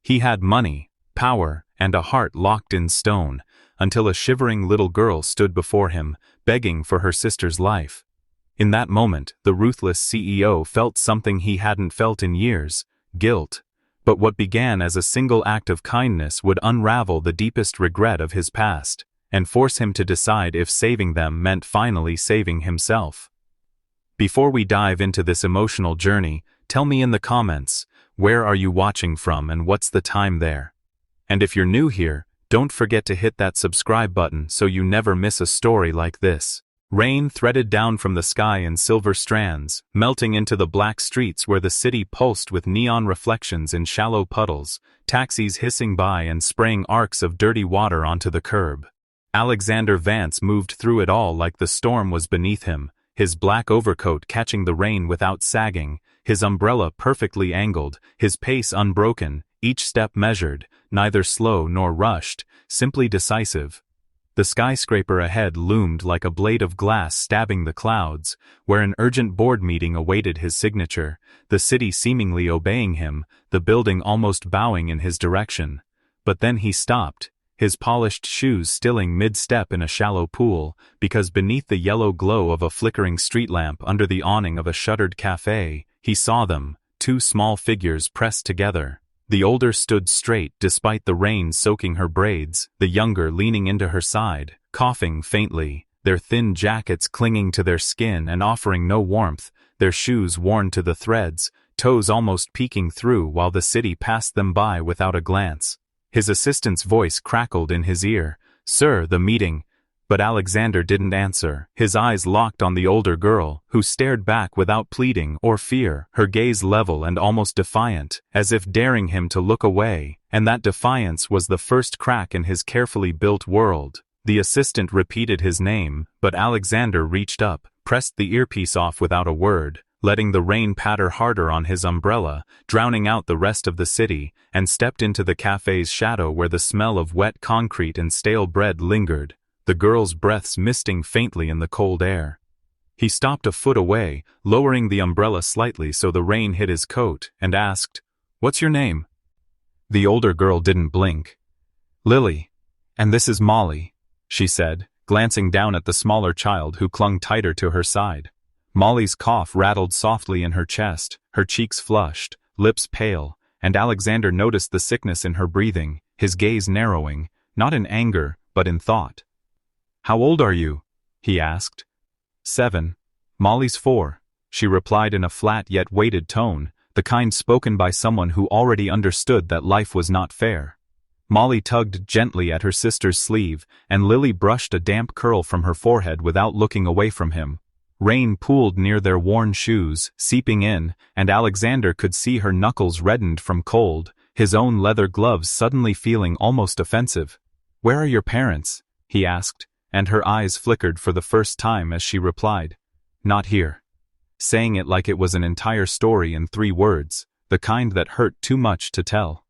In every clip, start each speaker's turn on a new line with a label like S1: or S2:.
S1: He had money, power, and a heart locked in stone, until a shivering little girl stood before him, begging for her sister's life. In that moment, the ruthless CEO felt something he hadn't felt in years: guilt. But what began as a single act of kindness would unravel the deepest regret of his past, and force him to decide if saving them meant finally saving himself. Before we dive into this emotional journey, tell me in the comments, where are you watching from and what's the time there? And if you're new here, don't forget to hit that subscribe button so you never miss a story like this. Rain threaded down from the sky in silver strands, melting into the black streets where the city pulsed with neon reflections in shallow puddles, taxis hissing by and spraying arcs of dirty water onto the curb. Alexander Vance moved through it all like the storm was beneath him, his black overcoat catching the rain without sagging, his umbrella perfectly angled, his pace unbroken, each step measured, neither slow nor rushed, simply decisive. The skyscraper ahead loomed like a blade of glass stabbing the clouds, where an urgent board meeting awaited his signature, the city seemingly obeying him, the building almost bowing in his direction. But then he stopped, his polished shoes stilling mid-step in a shallow pool, because beneath the yellow glow of a flickering street lamp under the awning of a shuttered cafe, he saw them, two small figures pressed together. The older stood straight despite the rain soaking her braids, the younger leaning into her side, coughing faintly, their thin jackets clinging to their skin and offering no warmth, their shoes worn to the threads, toes almost peeking through while the city passed them by without a glance. His assistant's voice crackled in his ear, "Sir, the meeting." But Alexander didn't answer, his eyes locked on the older girl, who stared back without pleading or fear, her gaze level and almost defiant, as if daring him to look away, and that defiance was the first crack in his carefully built world. The assistant repeated his name, but Alexander reached up, pressed the earpiece off without a word, letting the rain patter harder on his umbrella, drowning out the rest of the city, and stepped into the cafe's shadow where the smell of wet concrete and stale bread lingered, the girl's breaths misting faintly in the cold air. He stopped a foot away, lowering the umbrella slightly so the rain hit his coat, and asked, "What's your name?" The older girl didn't blink. "Lily. And this is Molly," she said, glancing down at the smaller child who clung tighter to her side. Molly's cough rattled softly in her chest, her cheeks flushed, lips pale, and Alexander noticed the sickness in her breathing, his gaze narrowing, not in anger, but in thought. "How old are you?" he asked. 7. "Molly's 4, she replied in a flat yet weighted tone, the kind spoken by someone who already understood that life was not fair. Molly tugged gently at her sister's sleeve, and Lily brushed a damp curl from her forehead without looking away from him. Rain pooled near their worn shoes, seeping in, and Alexander could see her knuckles reddened from cold, his own leather gloves suddenly feeling almost offensive. "Where are your parents?" he asked, and her eyes flickered for the first time as she replied, "Not here," saying it like it was an entire story in 3 words, the kind that hurt too much to tell.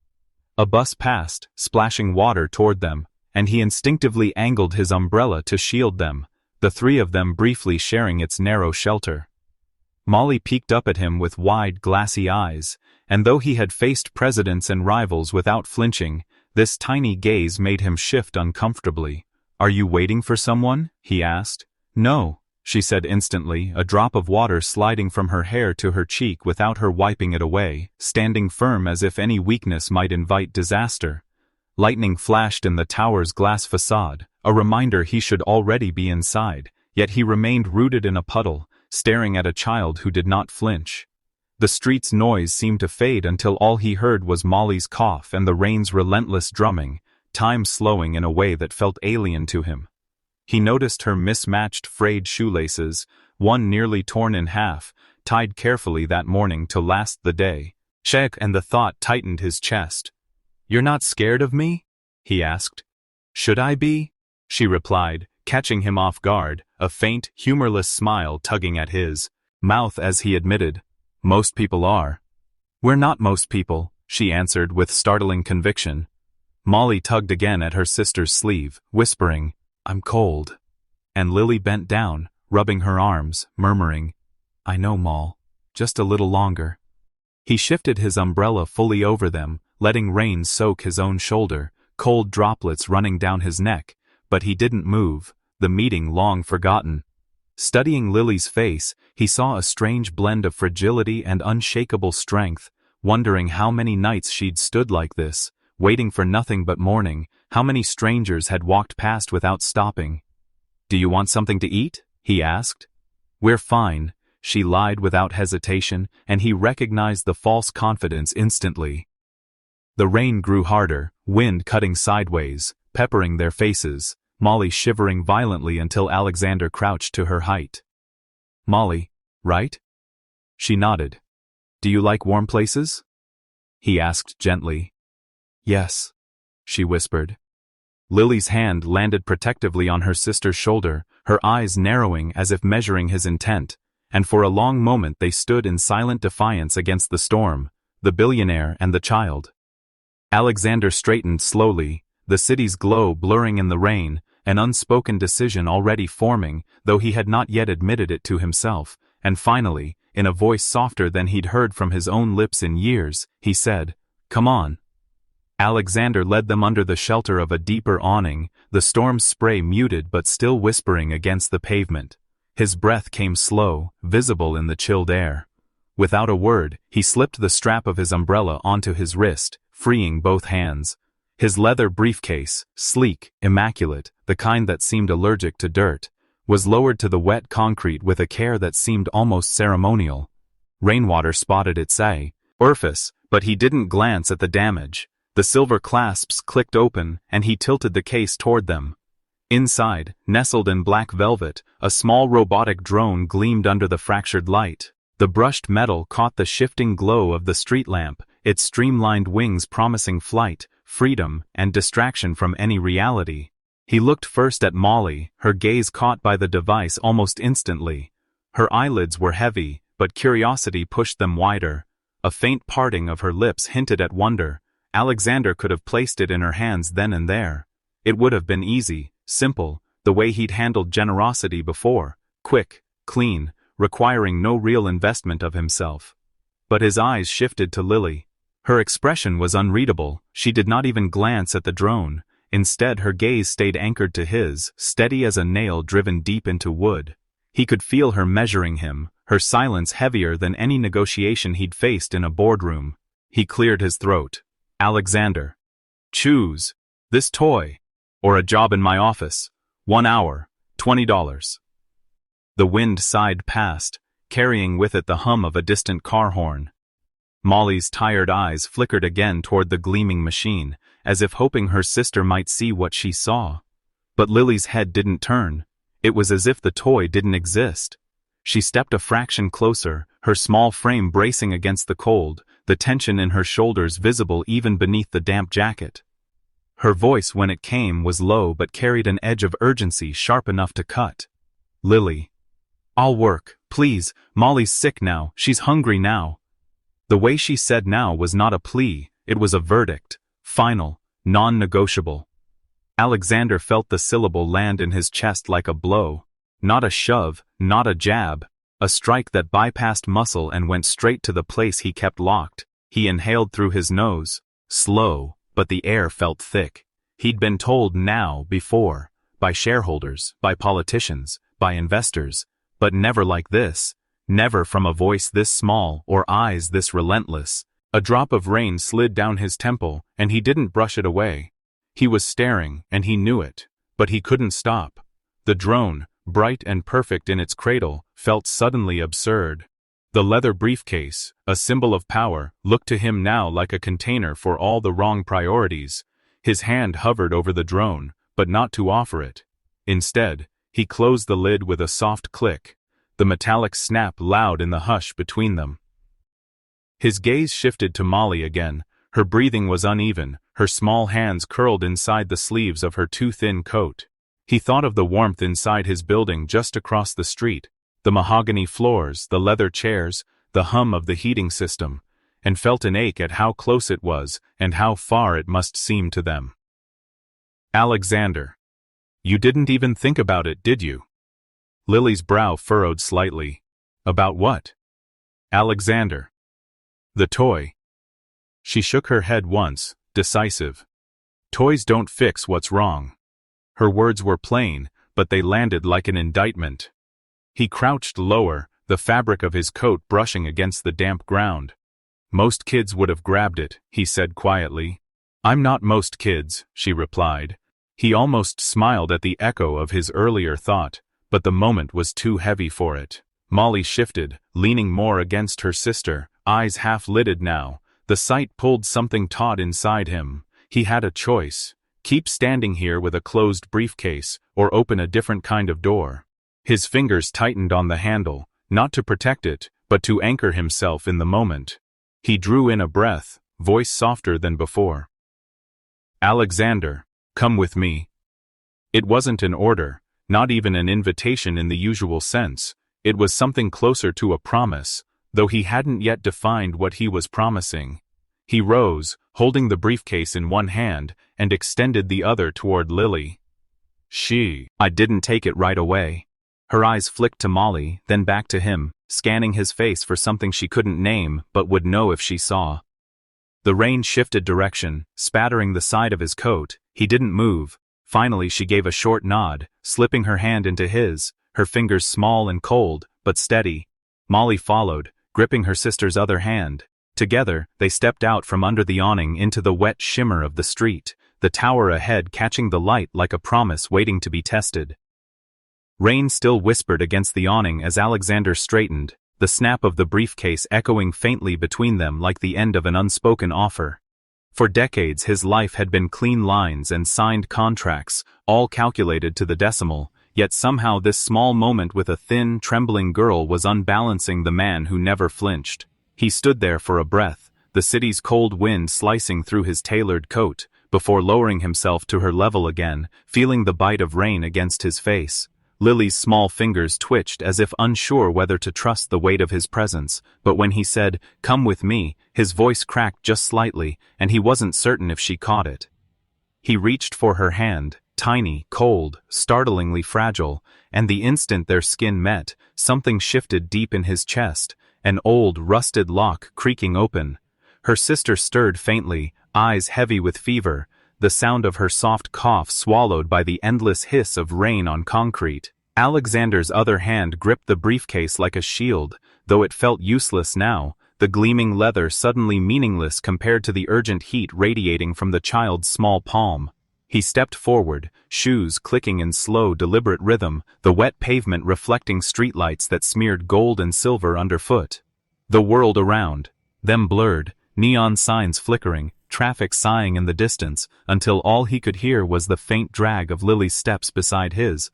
S1: A bus passed, splashing water toward them, and he instinctively angled his umbrella to shield them, the 3 of them briefly sharing its narrow shelter. Molly peeked up at him with wide, glassy eyes, and though he had faced presidents and rivals without flinching, this tiny gaze made him shift uncomfortably. "Are you waiting for someone?" he asked. "No," she said instantly, a drop of water sliding from her hair to her cheek without her wiping it away, standing firm as if any weakness might invite disaster. Lightning flashed in the tower's glass facade, a reminder he should already be inside, yet he remained rooted in a puddle, staring at a child who did not flinch. The street's noise seemed to fade until all he heard was Molly's cough and the rain's relentless drumming, time slowing in a way that felt alien to him. He noticed her mismatched frayed shoelaces, one nearly torn in half, tied carefully that morning to last the day. Check, and the thought tightened his chest. "You're not scared of me?" he asked. "Should I be?" she replied, catching him off guard, a faint, humorless smile tugging at his mouth as he admitted, "Most people are." "We're not most people," she answered with startling conviction. Molly tugged again at her sister's sleeve, whispering, "I'm cold." And Lily bent down, rubbing her arms, murmuring, "I know, Moll. Just a little longer." He shifted his umbrella fully over them, letting rain soak his own shoulder, cold droplets running down his neck, but he didn't move, the meeting long forgotten. Studying Lily's face, he saw a strange blend of fragility and unshakable strength, wondering how many nights she'd stood like this, waiting for nothing but morning, how many strangers had walked past without stopping. "Do you want something to eat?" he asked. "We're fine," she lied without hesitation, and he recognized the false confidence instantly. The rain grew harder, wind cutting sideways, peppering their faces, Molly shivering violently until Alexander crouched to her height. "Molly, right?" She nodded. "Do you like warm places?" he asked gently. "Yes," she whispered. Lily's hand landed protectively on her sister's shoulder, her eyes narrowing as if measuring his intent, and for a long moment they stood in silent defiance against the storm, the billionaire and the child. Alexander straightened slowly, the city's glow blurring in the rain, an unspoken decision already forming, though he had not yet admitted it to himself, and finally, in a voice softer than he'd heard from his own lips in years, he said, "Come on." Alexander led them under the shelter of a deeper awning, the storm's spray muted but still whispering against the pavement. His breath came slow, visible in the chilled air. Without a word, he slipped the strap of his umbrella onto his wrist, freeing both hands. His leather briefcase, sleek, immaculate, the kind that seemed allergic to dirt, was lowered to the wet concrete with a care that seemed almost ceremonial. Rainwater spotted its surface, but he didn't glance at the damage. The silver clasps clicked open, and he tilted the case toward them. Inside, nestled in black velvet, a small robotic drone gleamed under the fractured light. The brushed metal caught the shifting glow of the street lamp, its streamlined wings promising flight, freedom, and distraction from any reality. He looked first at Molly, her gaze caught by the device almost instantly. Her eyelids were heavy, but curiosity pushed them wider. A faint parting of her lips hinted at wonder. Alexander could have placed it in her hands then and there. It would have been easy, simple, the way he'd handled generosity before, quick, clean, requiring no real investment of himself. But his eyes shifted to Lily. Her expression was unreadable, she did not even glance at the drone. Instead her gaze stayed anchored to his, steady as a nail driven deep into wood. He could feel her measuring him, her silence heavier than any negotiation he'd faced in a boardroom. He cleared his throat. "Alexander. Choose. This toy. Or a job in my office. 1 hour, $20. The wind sighed past, carrying with it the hum of a distant car horn. Molly's tired eyes flickered again toward the gleaming machine, as if hoping her sister might see what she saw. But Lily's head didn't turn. It was as if the toy didn't exist. She stepped a fraction closer, her small frame bracing against the cold, the tension in her shoulders visible even beneath the damp jacket. Her voice when it came was low but carried an edge of urgency sharp enough to cut. "Lily. I'll work, please, Molly's sick now, she's hungry now." The way she said now was not a plea, it was a verdict, final, non-negotiable. Alexander felt the syllable land in his chest like a blow. Not a shove, not a jab, a strike that bypassed muscle and went straight to the place he kept locked. He inhaled through his nose, slow, but the air felt thick. He'd been told now before, by shareholders, by politicians, by investors, but never like this. Never from a voice this small or eyes this relentless. A drop of rain slid down his temple, and he didn't brush it away. He was staring, and he knew it, but he couldn't stop. The drone, bright and perfect in its cradle, felt suddenly absurd. The leather briefcase, a symbol of power, looked to him now like a container for all the wrong priorities. His hand hovered over the drone, but not to offer it. Instead, he closed the lid with a soft click. The metallic snap loud in the hush between them. His gaze shifted to Molly again. Her breathing was uneven, her small hands curled inside the sleeves of her too-thin coat. He thought of the warmth inside his building just across the street, the mahogany floors, the leather chairs, the hum of the heating system, and felt an ache at how close it was and how far it must seem to them. "Alexander. You didn't even think about it, did you?" Lily's brow furrowed slightly. "About what?" "Alexander. The toy." She shook her head once, decisive. Toys don't fix what's wrong. Her words were plain, but they landed like an indictment. He crouched lower, the fabric of his coat brushing against the damp ground. Most kids would have grabbed it, he said quietly. I'm not most kids, she replied. He almost smiled at the echo of his earlier thought, but the moment was too heavy for it. Molly shifted, leaning more against her sister, eyes half-lidded now. The sight pulled something taut inside him. He had a choice. Keep standing here with a closed briefcase, or open a different kind of door. His fingers tightened on the handle, not to protect it, but to anchor himself in the moment. He drew in a breath, voice softer than before. Alexander, come with me. It wasn't an order, not even an invitation in the usual sense. It was something closer to a promise, though he hadn't yet defined what he was promising. He rose, holding the briefcase in one hand, and extended the other toward Lily. I didn't take it right away. Her eyes flicked to Molly, then back to him, scanning his face for something she couldn't name but would know if she saw. The rain shifted direction, spattering the side of his coat. He didn't move. Finally she gave a short nod, slipping her hand into his, her fingers small and cold, but steady. Molly followed, gripping her sister's other hand. Together, they stepped out from under the awning into the wet shimmer of the street, the tower ahead catching the light like a promise waiting to be tested. Rain still whispered against the awning as Alexander straightened, the snap of the briefcase echoing faintly between them like the end of an unspoken offer. For decades his life had been clean lines and signed contracts, all calculated to the decimal, yet somehow this small moment with a thin, trembling girl was unbalancing the man who never flinched. He stood there for a breath, the city's cold wind slicing through his tailored coat, before lowering himself to her level again, feeling the bite of rain against his face. Lily's small fingers twitched as if unsure whether to trust the weight of his presence, but when he said, "Come with me," his voice cracked just slightly, and he wasn't certain if she caught it. He reached for her hand, tiny, cold, startlingly fragile, and the instant their skin met, something shifted deep in his chest, an old, rusted lock creaking open. Her sister stirred faintly, eyes heavy with fever, the sound of her soft cough swallowed by the endless hiss of rain on concrete. Alexander's other hand gripped the briefcase like a shield, though it felt useless now, the gleaming leather suddenly meaningless compared to the urgent heat radiating from the child's small palm. He stepped forward, shoes clicking in slow, deliberate rhythm, the wet pavement reflecting streetlights that smeared gold and silver underfoot. The world around, them blurred, neon signs flickering, traffic sighing in the distance, until all he could hear was the faint drag of Lily's steps beside his.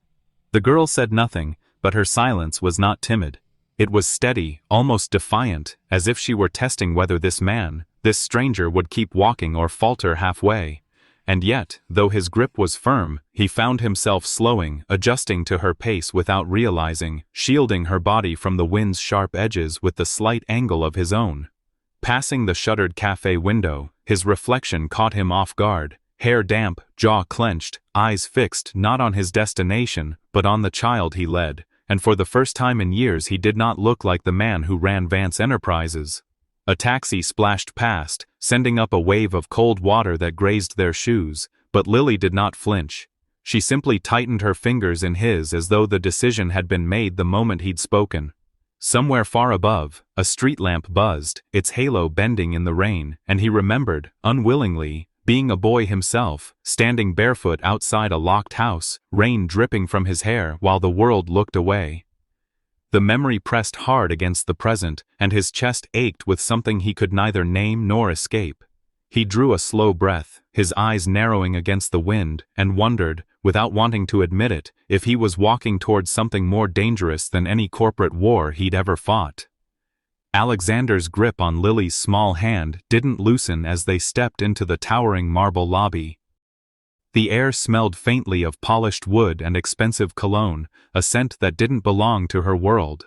S1: The girl said nothing, but her silence was not timid. It was steady, almost defiant, as if she were testing whether this man, this stranger would keep walking or falter halfway. And yet, though his grip was firm, he found himself slowing, adjusting to her pace without realizing, shielding her body from the wind's sharp edges with the slight angle of his own. Passing the shuttered cafe window, his reflection caught him off guard, hair damp, jaw clenched, eyes fixed not on his destination, but on the child he led, and for the first time in years he did not look like the man who ran Vance Enterprises. A taxi splashed past, sending up a wave of cold water that grazed their shoes, but Lily did not flinch. She simply tightened her fingers in his as though the decision had been made the moment he'd spoken. Somewhere far above, a street lamp buzzed, its halo bending in the rain, and he remembered, unwillingly, being a boy himself, standing barefoot outside a locked house, rain dripping from his hair while the world looked away. The memory pressed hard against the present, and his chest ached with something he could neither name nor escape. He drew a slow breath, his eyes narrowing against the wind, and wondered, without wanting to admit it, if he was walking towards something more dangerous than any corporate war he'd ever fought. Alexander's grip on Lily's small hand didn't loosen as they stepped into the towering marble lobby. The air smelled faintly of polished wood and expensive cologne, a scent that didn't belong to her world.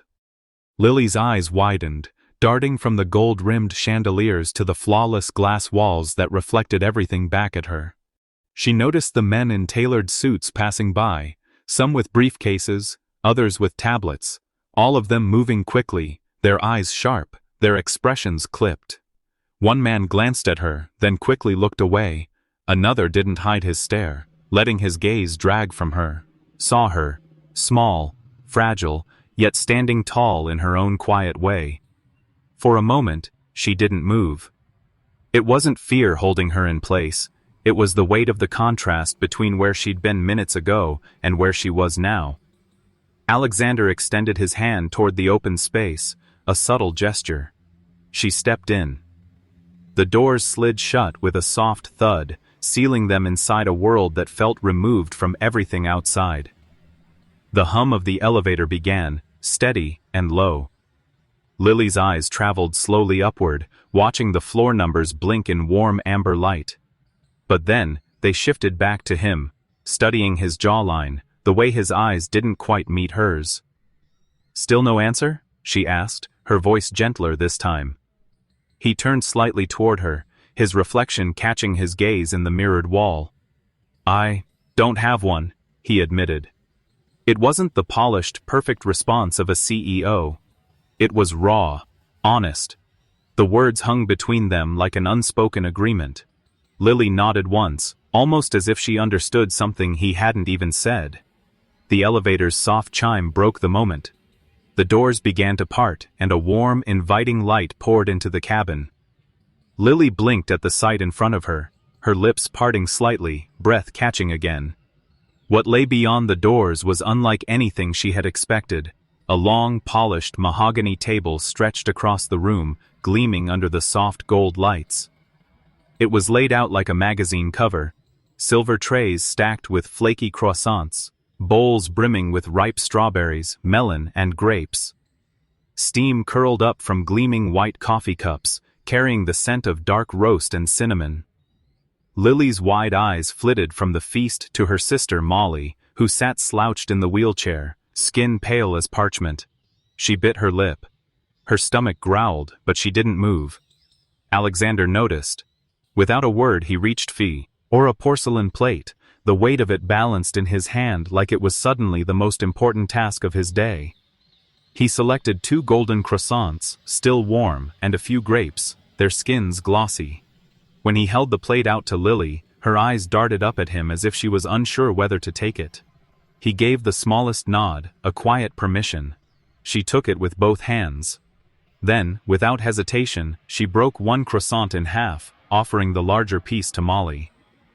S1: Lily's eyes widened, darting from the gold-rimmed chandeliers to the flawless glass walls that reflected everything back at her. She noticed the men in tailored suits passing by, some with briefcases, others with tablets, all of them moving quickly, their eyes sharp, their expressions clipped. One man glanced at her, then quickly looked away. Another didn't hide his stare, letting his gaze drag from her. Saw her, small, fragile, yet standing tall in her own quiet way. For a moment, she didn't move. It wasn't fear holding her in place, it was the weight of the contrast between where she'd been minutes ago and where she was now. Alexander extended his hand toward the open space, a subtle gesture. She stepped in. The doors slid shut with a soft thud, sealing them inside a world that felt removed from everything outside. The hum of the elevator began, steady and low. Lily's eyes traveled slowly upward, watching the floor numbers blink in warm amber light. But then, they shifted back to him, studying his jawline, the way his eyes didn't quite meet hers. "Still no answer?" she asked, her voice gentler this time. He turned slightly toward her, his reflection catching his gaze in the mirrored wall. "I don't have one," he admitted. It wasn't the polished, perfect response of a CEO. It was raw, honest. The words hung between them like an unspoken agreement. Lily nodded once, almost as if she understood something he hadn't even said. The elevator's soft chime broke the moment. The doors began to part, and a warm, inviting light poured into the cabin. Lily blinked at the sight in front of her, her lips parting slightly, breath catching again. What lay beyond the doors was unlike anything she had expected. A long, polished mahogany table stretched across the room, gleaming under the soft gold lights. It was laid out like a magazine cover, silver trays stacked with flaky croissants, bowls brimming with ripe strawberries, melon, and grapes. Steam curled up from gleaming white coffee cups, carrying the scent of dark roast and cinnamon. Lily's wide eyes flitted from the feast to her sister Molly, who sat slouched in the wheelchair, skin pale as parchment. She bit her lip. Her stomach growled, but she didn't move. Alexander noticed. Without a word he reached for a porcelain plate, the weight of it balanced in his hand like it was suddenly the most important task of his day. He selected 2 golden croissants, still warm, and a few grapes, their skins glossy. When he held the plate out to Lily, her eyes darted up at him as if she was unsure whether to take it. He gave the smallest nod, a quiet permission. She took it with both hands. Then, without hesitation, she broke one croissant in half, offering the larger piece to Molly.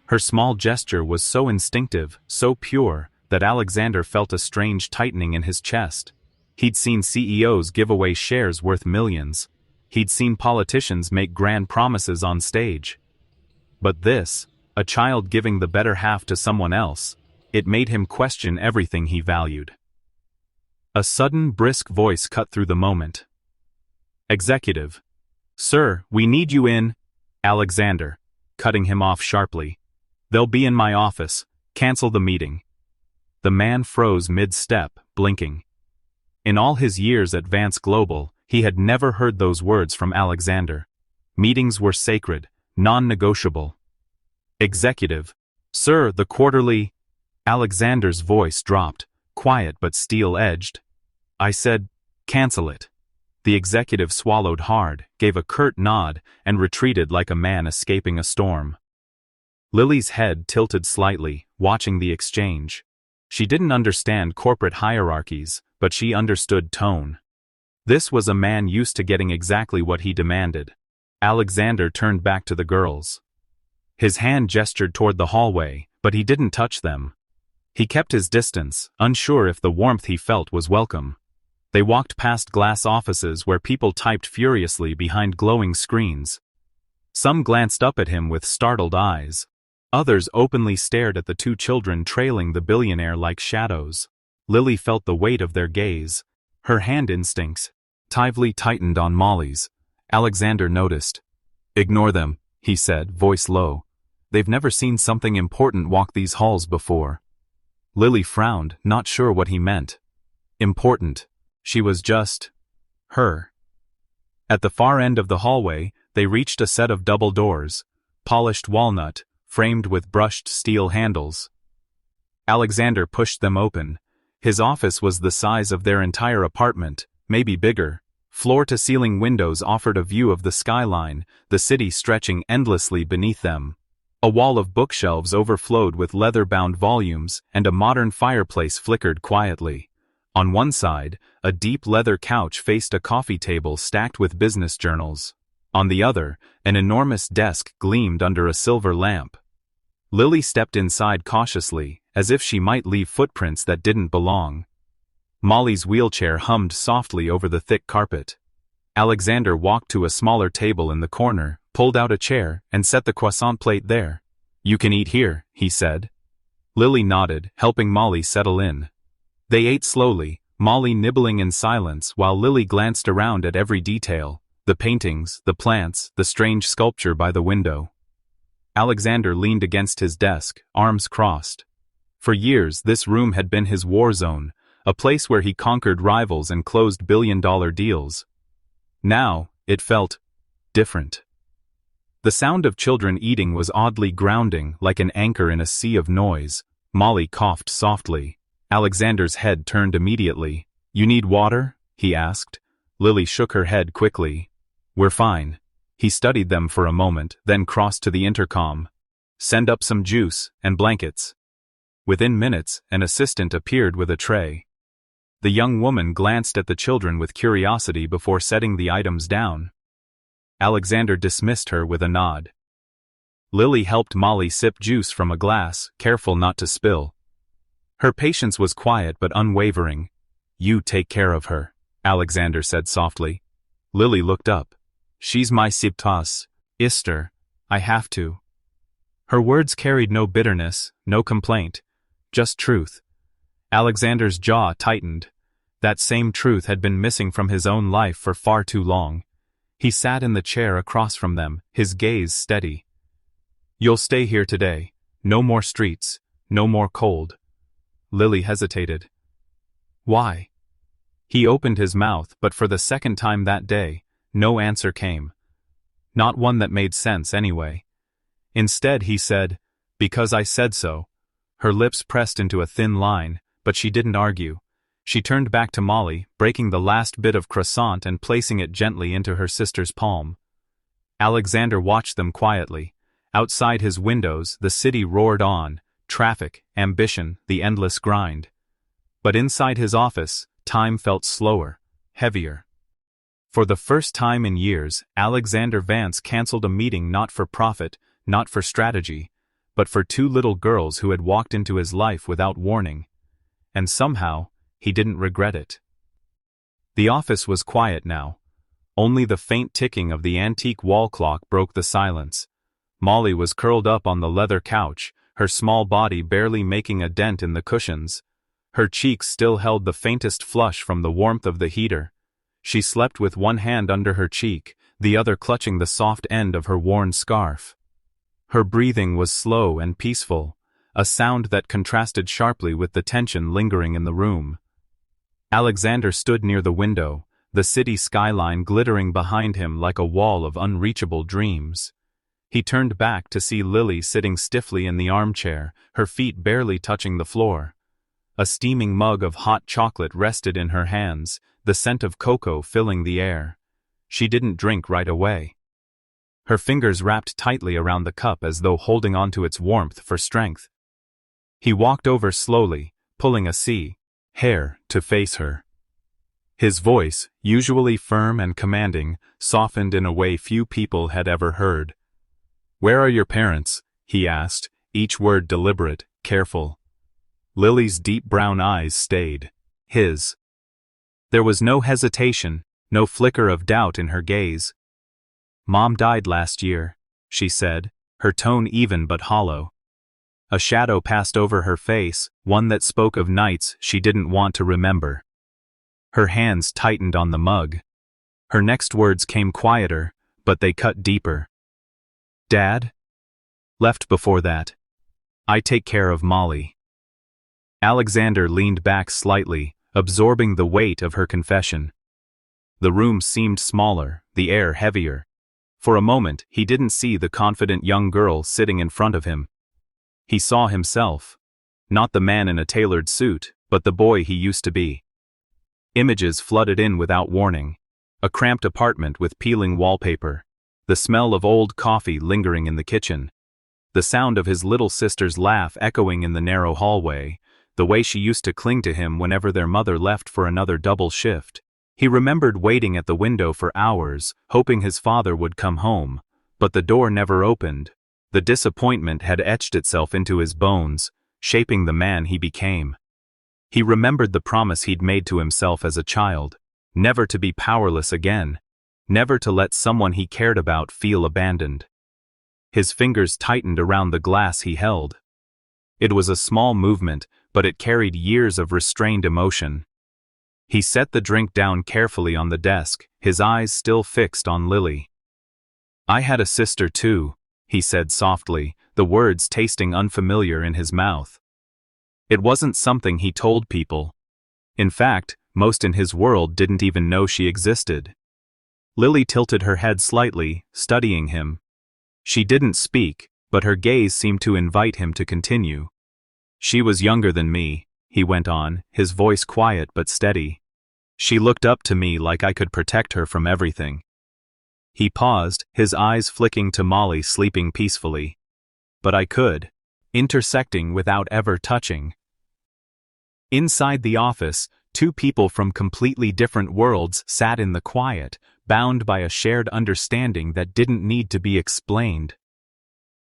S1: Her small gesture was so instinctive, so pure, that Alexander felt a strange tightening in his chest. He'd seen CEOs give away shares worth millions. He'd seen politicians make grand promises on stage. But this, a child giving the better half to someone else, it made him question everything he valued. A sudden, brisk voice cut through the moment. "Executive. Sir, we need you in." Alexander, cutting him off sharply. "They'll be in my office. Cancel the meeting." The man froze mid-step, blinking. In all his years at Vance Global, he had never heard those words from Alexander. Meetings were sacred, non-negotiable. "Executive. Sir, the quarterly—" Alexander's voice dropped, quiet but steel-edged. "I said, cancel it." The executive swallowed hard, gave a curt nod, and retreated like a man escaping a storm. Lily's head tilted slightly, watching the exchange. She didn't understand corporate hierarchies, but she understood tone. This was a man used to getting exactly what he demanded. Alexander turned back to the girls. His hand gestured toward the hallway, but he didn't touch them. He kept his distance, unsure if the warmth he felt was welcome. They walked past glass offices where people typed furiously behind glowing screens. Some glanced up at him with startled eyes. Others openly stared at the 2 children trailing the billionaire like shadows. Lily felt the weight of their gaze. Her hand instincts tightly tightened on Molly's. Alexander noticed. "Ignore them," he said, voice low. "They've never seen something important walk these halls before." Lily frowned, not sure what he meant. Important. She was just her. At the far end of the hallway, they reached a set of double doors, polished walnut, framed with brushed steel handles. Alexander pushed them open. His office was the size of their entire apartment, maybe bigger, Floor-to-ceiling windows offered a view of the skyline, the city stretching endlessly beneath them. A wall of bookshelves overflowed with leather-bound volumes, and a modern fireplace flickered quietly. On one side, a deep leather couch faced a coffee table stacked with business journals. On the other, an enormous desk gleamed under a silver lamp. Lily stepped inside cautiously, as if she might leave footprints that didn't belong. Molly's wheelchair hummed softly over the thick carpet. Alexander walked to a smaller table in the corner, pulled out a chair, and set the croissant plate there. "You can eat here," he said. Lily nodded, helping Molly settle in. They ate slowly, Molly nibbling in silence while Lily glanced around at every detail, the paintings, the plants, the strange sculpture by the window. Alexander leaned against his desk, arms crossed. For years this room had been his war zone, a place where he conquered rivals and closed billion-dollar deals. Now, it felt different. The sound of children eating was oddly grounding, like an anchor in a sea of noise. Molly coughed softly. Alexander's head turned immediately. "You need water?" he asked. Lily shook her head quickly. "We're fine." He studied them for a moment, then crossed to the intercom. "Send up some juice, and blankets." Within minutes, an assistant appeared with a tray. The young woman glanced at the children with curiosity before setting the items down. Alexander dismissed her with a nod. Lily helped Molly sip juice from a glass, careful not to spill. Her patience was quiet but unwavering. "You take care of her," Alexander said softly. Lily looked up. "She's my siptas, Ister. I have to." Her words carried no bitterness, no complaint, just truth. Alexander's jaw tightened. That same truth had been missing from his own life for far too long. He sat in the chair across from them, his gaze steady. "You'll stay here today. No more streets, no more cold." Lily hesitated. "Why?" He opened his mouth, but for the second time that day, no answer came. Not one that made sense anyway. Instead he said, "Because I said so." Her lips pressed into a thin line, but she didn't argue. She turned back to Molly, breaking the last bit of croissant and placing it gently into her sister's palm. Alexander watched them quietly. Outside his windows, the city roared on, traffic, ambition, the endless grind. But inside his office, time felt slower, heavier. For the first time in years, Alexander Vance canceled a meeting not for profit, not for strategy, but for two little girls who had walked into his life without warning. And somehow, he didn't regret it. The office was quiet now. Only the faint ticking of the antique wall clock broke the silence. Molly was curled up on the leather couch, her small body barely making a dent in the cushions. Her cheeks still held the faintest flush from the warmth of the heater. She slept with one hand under her cheek, the other clutching the soft end of her worn scarf. Her breathing was slow and peaceful, a sound that contrasted sharply with the tension lingering in the room. Alexander stood near the window, the city skyline glittering behind him like a wall of unreachable dreams. He turned back to see Lily sitting stiffly in the armchair, her feet barely touching the floor. A steaming mug of hot chocolate rested in her hands, the scent of cocoa filling the air. She didn't drink right away. Her fingers wrapped tightly around the cup as though holding onto its warmth for strength. He walked over slowly, pulling a hair to face her. His voice, usually firm and commanding, softened in a way few people had ever heard. "Where are your parents?" he asked, each word deliberate, careful. Lily's deep brown eyes stayed his. There was no hesitation, no flicker of doubt in her gaze. "Mom died last year," she said, her tone even but hollow. A shadow passed over her face, one that spoke of nights she didn't want to remember. Her hands tightened on the mug. Her next words came quieter, but they cut deeper. "Dad? Left before that. I take care of Molly." Alexander leaned back slightly, absorbing the weight of her confession. The room seemed smaller, the air heavier. For a moment, he didn't see the confident young girl sitting in front of him. He saw himself. Not the man in a tailored suit, but the boy he used to be. Images flooded in without warning. A cramped apartment with peeling wallpaper. The smell of old coffee lingering in the kitchen. The sound of his little sister's laugh echoing in the narrow hallway. The way she used to cling to him whenever their mother left for another double shift. He remembered waiting at the window for hours, hoping his father would come home. But the door never opened. The disappointment had etched itself into his bones, shaping the man he became. He remembered the promise he'd made to himself as a child. Never to be powerless again. Never to let someone he cared about feel abandoned. His fingers tightened around the glass he held. It was a small movement, but it carried years of restrained emotion. He set the drink down carefully on the desk, his eyes still fixed on Lily. "I had a sister too," he said softly, the words tasting unfamiliar in his mouth. It wasn't something he told people. In fact, most in his world didn't even know she existed. Lily tilted her head slightly, studying him. She didn't speak, but her gaze seemed to invite him to continue. "She was younger than me," he went on, his voice quiet but steady. "She looked up to me like I could protect her from everything." He paused, his eyes flicking to Molly sleeping peacefully. "But I could," intersecting without ever touching. Inside the office, two people from completely different worlds sat in the quiet, bound by a shared understanding that didn't need to be explained.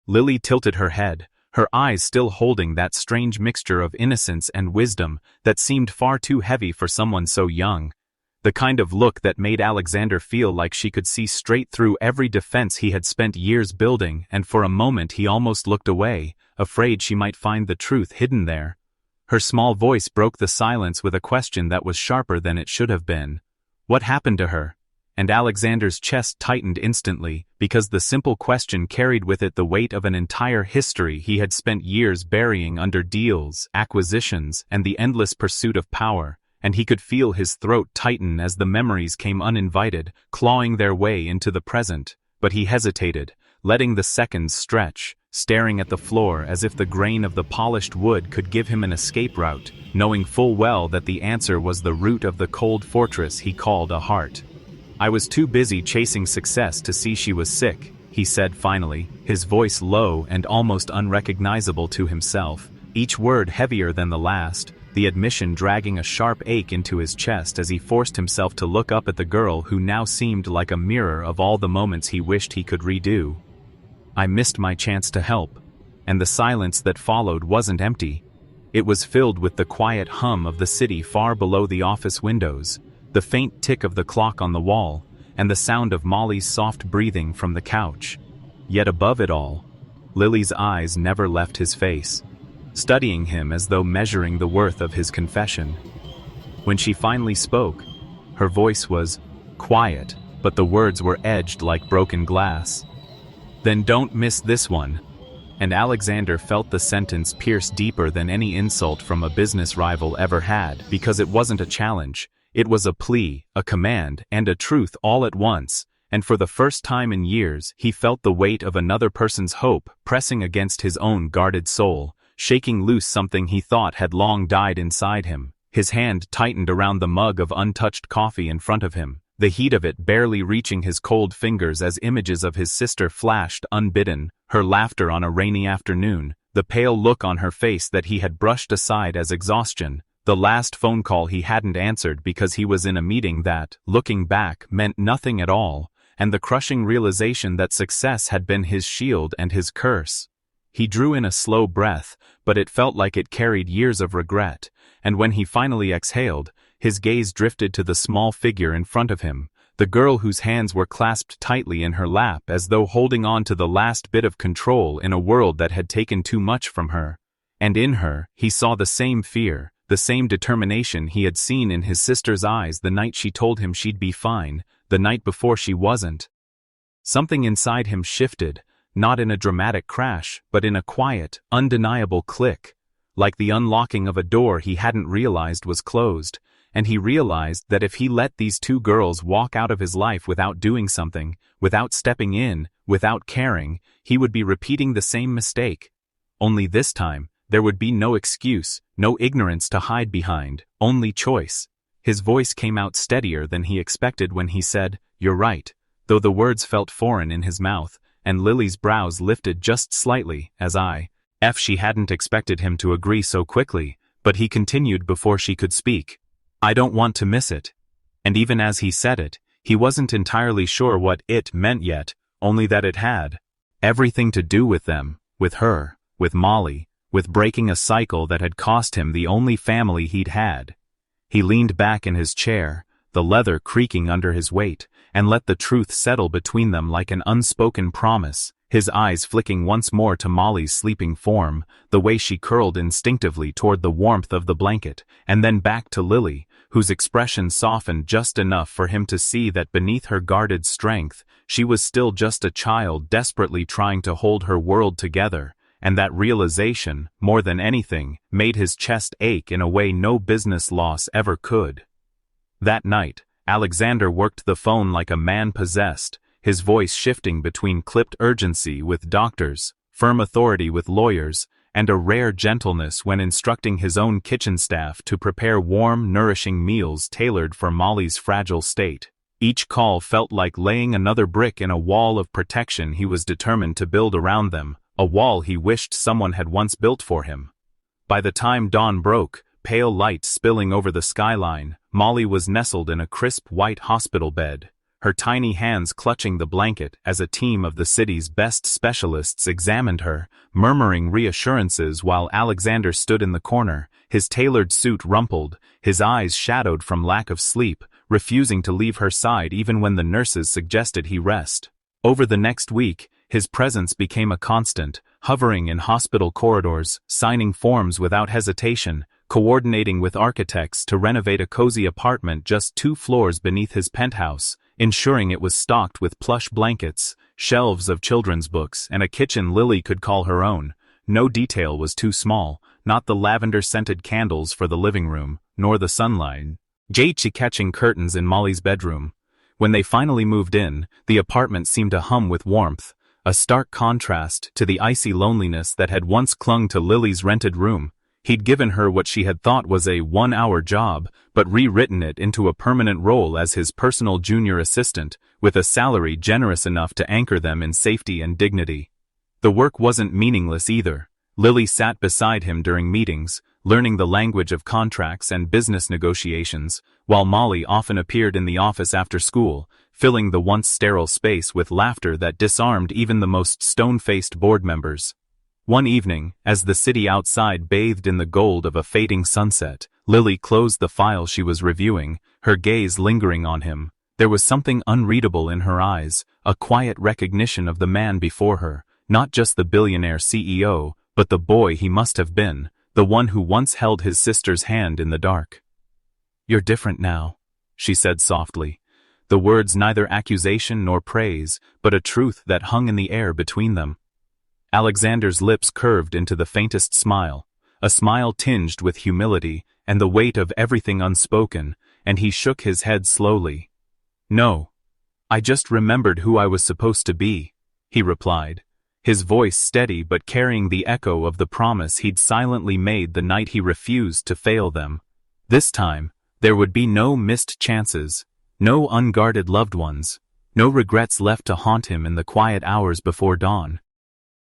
S1: Lily tilted her head, her eyes still holding that strange mixture of innocence and wisdom that seemed far too heavy for someone so young. The kind of look that made Alexander feel like she could see straight through every defense he had spent years building, and for a moment he almost looked away, afraid she might find the truth hidden there. Her small voice broke the silence with a question that was sharper than it should have been. What happened to her? And Alexander's chest tightened instantly, because the simple question carried with it the weight of an entire history he had spent years burying under deals, acquisitions, and the endless pursuit of power, and he could feel his throat tighten as the memories came uninvited, clawing their way into the present. But he hesitated, letting the seconds stretch, staring at the floor as if the grain of the polished wood could give him an escape route, knowing full well that the answer was the root of the cold fortress he called a heart. "I was too busy chasing success to see she was sick," he said finally, his voice low and almost unrecognizable to himself, each word heavier than the last, the admission dragging a sharp ache into his chest as he forced himself to look up at the girl who now seemed like a mirror of all the moments he wished he could redo. "I missed my chance to help." And the silence that followed wasn't empty. It was filled with the quiet hum of the city far below the office windows, the faint tick of the clock on the wall, and the sound of Molly's soft breathing from the couch. Yet above it all, Lily's eyes never left his face, studying him as though measuring the worth of his confession. When she finally spoke, her voice was quiet, but the words were edged like broken glass. "Then don't miss this one." And Alexander felt the sentence pierce deeper than any insult from a business rival ever had, because it wasn't a challenge. It was a plea, a command, and a truth all at once, and for the first time in years he felt the weight of another person's hope pressing against his own guarded soul, shaking loose something he thought had long died inside him. His hand tightened around the mug of untouched coffee in front of him, the heat of it barely reaching his cold fingers as images of his sister flashed unbidden, her laughter on a rainy afternoon, the pale look on her face that he had brushed aside as exhaustion, the last phone call he hadn't answered because he was in a meeting that, looking back, meant nothing at all, and the crushing realization that success had been his shield and his curse. He drew in a slow breath, but it felt like it carried years of regret, and when he finally exhaled, his gaze drifted to the small figure in front of him, the girl whose hands were clasped tightly in her lap as though holding on to the last bit of control in a world that had taken too much from her. And in her, he saw the same fear, the same determination he had seen in his sister's eyes the night she told him she'd be fine, the night before she wasn't. Something inside him shifted, not in a dramatic crash, but in a quiet, undeniable click, like the unlocking of a door he hadn't realized was closed, and he realized that if he let these two girls walk out of his life without doing something, without stepping in, without caring, he would be repeating the same mistake. Only this time, there would be no excuse, no ignorance to hide behind, only choice. His voice came out steadier than he expected when he said, "You're right," though the words felt foreign in his mouth, and Lily's brows lifted just slightly, she hadn't expected him to agree so quickly, but he continued before she could speak. "I don't want to miss it." And even as he said it, he wasn't entirely sure what it meant yet, only that it had everything to do with them, with her, with Molly, with breaking a cycle that had cost him the only family he'd had. He leaned back in his chair, the leather creaking under his weight, and let the truth settle between them like an unspoken promise, his eyes flicking once more to Molly's sleeping form, the way she curled instinctively toward the warmth of the blanket, and then back to Lily, whose expression softened just enough for him to see that beneath her guarded strength, she was still just a child desperately trying to hold her world together, and that realization, more than anything, made his chest ache in a way no business loss ever could. That night, Alexander worked the phone like a man possessed, his voice shifting between clipped urgency with doctors, firm authority with lawyers, and a rare gentleness when instructing his own kitchen staff to prepare warm, nourishing meals tailored for Molly's fragile state. Each call felt like laying another brick in a wall of protection he was determined to build around them, a wall he wished someone had once built for him. By the time dawn broke, pale light spilling over the skyline, Molly was nestled in a crisp white hospital bed, her tiny hands clutching the blanket as a team of the city's best specialists examined her, murmuring reassurances while Alexander stood in the corner, his tailored suit rumpled, his eyes shadowed from lack of sleep, refusing to leave her side even when the nurses suggested he rest. Over the next week, his presence became a constant, hovering in hospital corridors, signing forms without hesitation, coordinating with architects to renovate a cozy apartment just 2 floors beneath his penthouse, ensuring it was stocked with plush blankets, shelves of children's books, and a kitchen Lily could call her own. No detail was too small, not the lavender-scented candles for the living room, nor the sunlight catching curtains in Molly's bedroom. When they finally moved in, the apartment seemed to hum with warmth, a stark contrast to the icy loneliness that had once clung to Lily's rented room. He'd given her what she had thought was a 1-hour job, but rewritten it into a permanent role as his personal junior assistant, with a salary generous enough to anchor them in safety and dignity. The work wasn't meaningless either. Lily sat beside him during meetings, learning the language of contracts and business negotiations, while Molly often appeared in the office after school, filling the once sterile space with laughter that disarmed even the most stone-faced board members. One evening, as the city outside bathed in the gold of a fading sunset, Lily closed the file she was reviewing, her gaze lingering on him. There was something unreadable in her eyes, a quiet recognition of the man before her, not just the billionaire CEO, but the boy he must have been, the one who once held his sister's hand in the dark. "You're different now," she said softly, the words neither accusation nor praise, but a truth that hung in the air between them. Alexander's lips curved into the faintest smile, a smile tinged with humility and the weight of everything unspoken, and he shook his head slowly. "No. I just remembered who I was supposed to be," he replied, his voice steady but carrying the echo of the promise he'd silently made the night he refused to fail them. This time, there would be no missed chances, no unguarded loved ones, no regrets left to haunt him in the quiet hours before dawn.